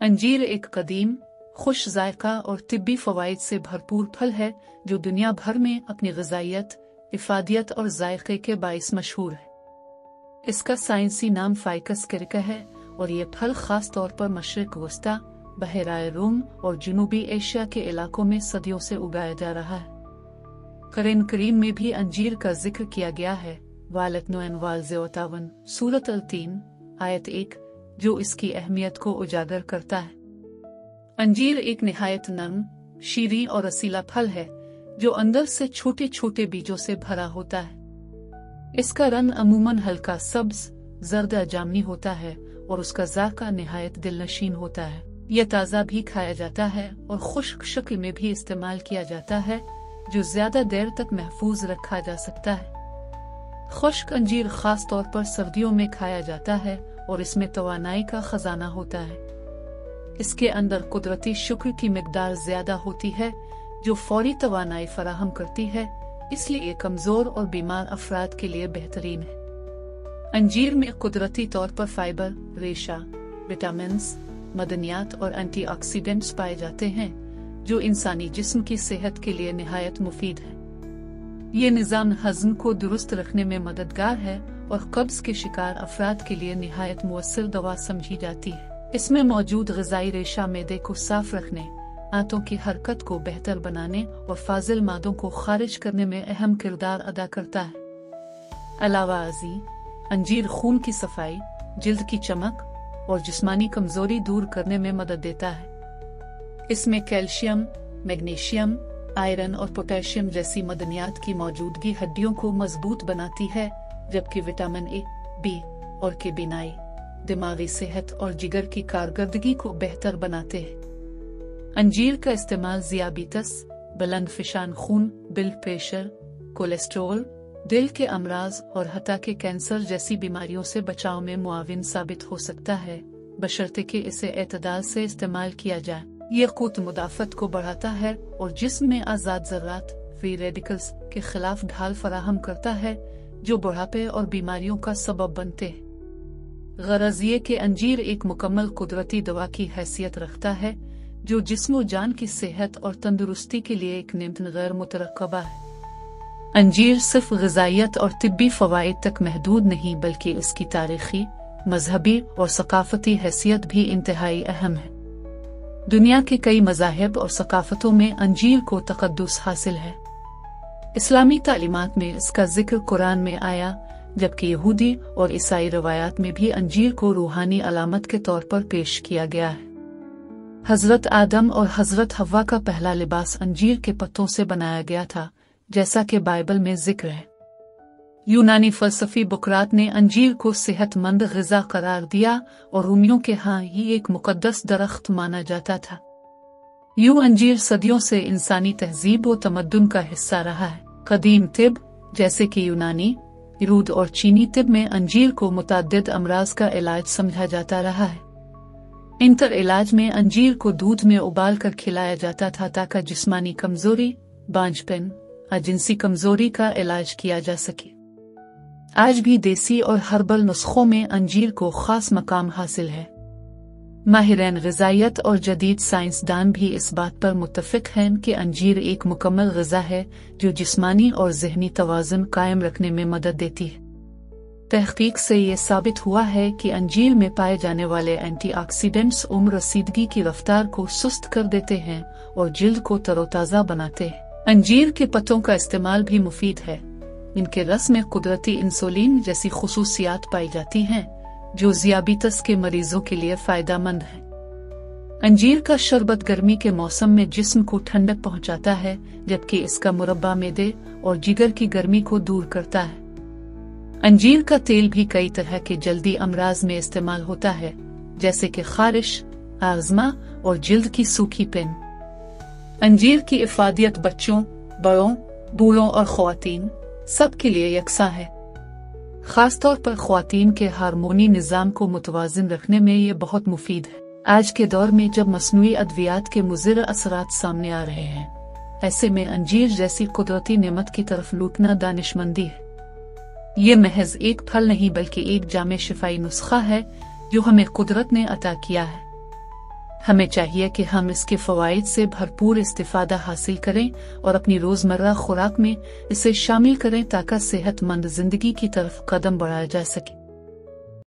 अंजीर एक कदीम, खुश जायका और तिब्बी फवाइद से भरपूर फल है जो दुनिया भर में अपनी ग़िज़ाइयत, इफ़ादियत और जायके के बाइस मशहूर है। इसका साइंसी नाम फ़ाइकस कैरिका है और ये फल ख़ास तौर पर मशरिक़ वस्ता, बहराए रूम और जनूबी एशिया के इलाकों में सदियों से उगाया जा रहा है। कुरान करीम में भी अंजीर का जिक्र किया गया है, वालतनुअन सूरत अल-तीन आयत 1, जो इसकी अहमियत को उजागर करता है। अंजीर एक निहायत नर्म, शीरीं और रसीला फल है जो अंदर से छोटे छोटे बीजों से भरा होता है। इसका रंग अमूमन हल्का सब्ज, जर्द जामनी होता है और उसका ज़ायक़ा निहायत दिलनशीन होता है। यह ताज़ा भी खाया जाता है और खुश्क शक्ल में भी इस्तेमाल किया जाता है, जो ज्यादा देर तक महफूज रखा जा सकता है। खुश्क अंजीर खास तौर पर सर्दियों में खाया जाता है और इसमें तवानाई का खजाना होता है। इसके अंदर कुदरती शुक्र की मिकदार ज्यादा होती है जो फौरी तवानाई फराहम करती है, इसलिए ये कमजोर और बीमार अफराद के लिए बेहतरीन है। अंजीर में कुदरती तौर पर फाइबर, रेशा, विटामिन्स, मदनियात और एंटीऑक्सीडेंट्स पाए जाते हैं जो इंसानी जिस्म की सेहत के लिए निहायत मुफीद है। ये निज़ाम हज़म को दुरुस्त रखने में मददगार है और कब्ज के शिकार अफराद के लिए निहायत मुअस्सर दवा समझी जाती है। इसमें मौजूद ग़िज़ाई रेशा मैदे को साफ रखने, आंतों की हरकत को बेहतर बनाने और फाजिल मादों को खारिज करने में अहम किरदार अदा करता है। अलावा अज़ी, अंजीर खून की सफाई, जिल्द की चमक और जिस्मानी कमजोरी दूर करने में मदद देता है। इसमें कैल्शियम, मैग्नीशियम, आयरन और पोटेशियम जैसी मदनियात की मौजूदगी हड्डियों को मजबूत बनाती है, जबकि विटामिन ए, बी और के बिनाई दिमागी सेहत और जिगर की कारकर्दगी को बेहतर बनाते हैं। अंजीर का इस्तेमाल ज़ियाबीतस, बुलंद फिशान खून, ब्लड प्रेशर, कोलेस्ट्रोल, दिल के अमराज और हत्ता के कैंसर जैसी बीमारियों से बचाव में मुआविन साबित हो सकता है, बशर्ते कि इसे एतदाल से इस्तेमाल किया जाए। यह क़ुव्वत मुदाफ़त को बढ़ाता है और जिस्म में आज़ाद ज़र्रात, फ्री रेडिकल्स के खिलाफ ढाल फराहम करता है जो बुढ़ापे और बीमारियों का सबब बनते हैं। गरज ये कि अंजीर एक मुकम्मल कुदरती दवा की हैसियत रखता है जो जिस्म जान की सेहत और तंदुरुस्ती के लिए एक नेमत गैर मुतरक्कबा है। अंजीर सिर्फ ग़िज़ाइयत और तिब्बी फ़वाइद तक महदूद नहीं बल्कि इसकी तारीख़ी, मजहबी और सकाफ़ती हैसियत भी इंतहाई अहम है। दुनिया के कई मज़ाहिब और सकाफ़तों में अंजीर को तक़द्दुस हासिल है। इस्लामी तालीमात में इसका जिक्र कुरान में आया, जबकि यहूदी और ईसाई रवायात में भी अंजीर को रूहानी अलामत के तौर पर पेश किया गया है। हज़रत आदम और हज़रत हव्वा का पहला लिबास अंजीर के पत्तों से बनाया गया था, जैसा कि बाइबल में जिक्र है। यूनानी फ़लसफ़ी बुकरात ने अंजीर को सेहतमंद ग़िज़ा करार दिया और रूमियों के यहाँ ये एक मुक़द्दस दरख्त माना जाता था। यूं अंजीर सदियों से इंसानी तहज़ीब व तमद्दुन का हिस्सा रहा है। कदीम तिब जैसे कि यूनानी, यूरोद और चीनी तिब में अंजीर को मुतअद्दिद अमराज का इलाज समझा जाता रहा है। इंतर इलाज में अंजीर को दूध में उबाल कर खिलाया जाता था ताकि जिस्मानी कमजोरी, बांझपन, अजिनसी कमजोरी का इलाज किया जा सके। आज भी देसी और हर्बल नुस्खों में अंजीर को खास मकाम हासिल है। माहिरान ग़िज़ाइयत और जदीद साइंसदान भी इस बात पर मुत्तफ़िक़ हैं कि अंजीर एक मुकम्मल ग़िज़ा है जो जिस्मानी और ज़हनी तवाज़ुन कायम रखने में मदद देती है। तहक़ीक़ से ये साबित हुआ है कि अंजीर में पाए जाने वाले एंटीऑक्सीडेंट्स उम्र रसीदगी की रफ्तार को सुस्त कर देते हैं और जिल्द को तरोताज़ा बनाते हैं। अंजीर के पत्तों का इस्तेमाल भी मुफीद है। इनके रस में कुदरती इंसुलिन जैसी खुसूसियात पाई जाती हैं जो ज़ियाबीतस के मरीजों के लिए फ़ायदेमंद है। अंजीर का शरबत गर्मी के मौसम में जिस्म को ठंडक पहुंचाता है, जबकि इसका मुरब्बा मैदे और जिगर की गर्मी को दूर करता है। अंजीर का तेल भी कई तरह के जल्दी अमराज में इस्तेमाल होता है, जैसे कि खारिश, आज़मा और जिल्द की सूखी पिन। अंजीर की इफ़ादियत बच्चों, बड़ों, बूढ़ों और ख़वातीन सब के लिए यकसा है। खास तौर पर ख़वातीन के हार्मोनी निज़ाम को मुतवाज़िन रखने में ये बहुत मुफीद है। आज के दौर में जब मस्नूई अद्वियात के मुज़िर असरात सामने आ रहे हैं, ऐसे में अंजीर जैसी कुदरती नेमत की तरफ लूटना दानिशमंदी है। ये महज एक फल नहीं बल्कि एक जामे शिफाई नुस्खा है जो हमें कुदरत ने अता किया है। ہمیں چاہیے کہ ہم اس کے فوائد سے بھرپور استفادہ حاصل کریں اور اپنی روزمرہ خوراک میں اسے شامل کریں تاکہ صحت مند زندگی کی طرف قدم بڑھایا جا سکے۔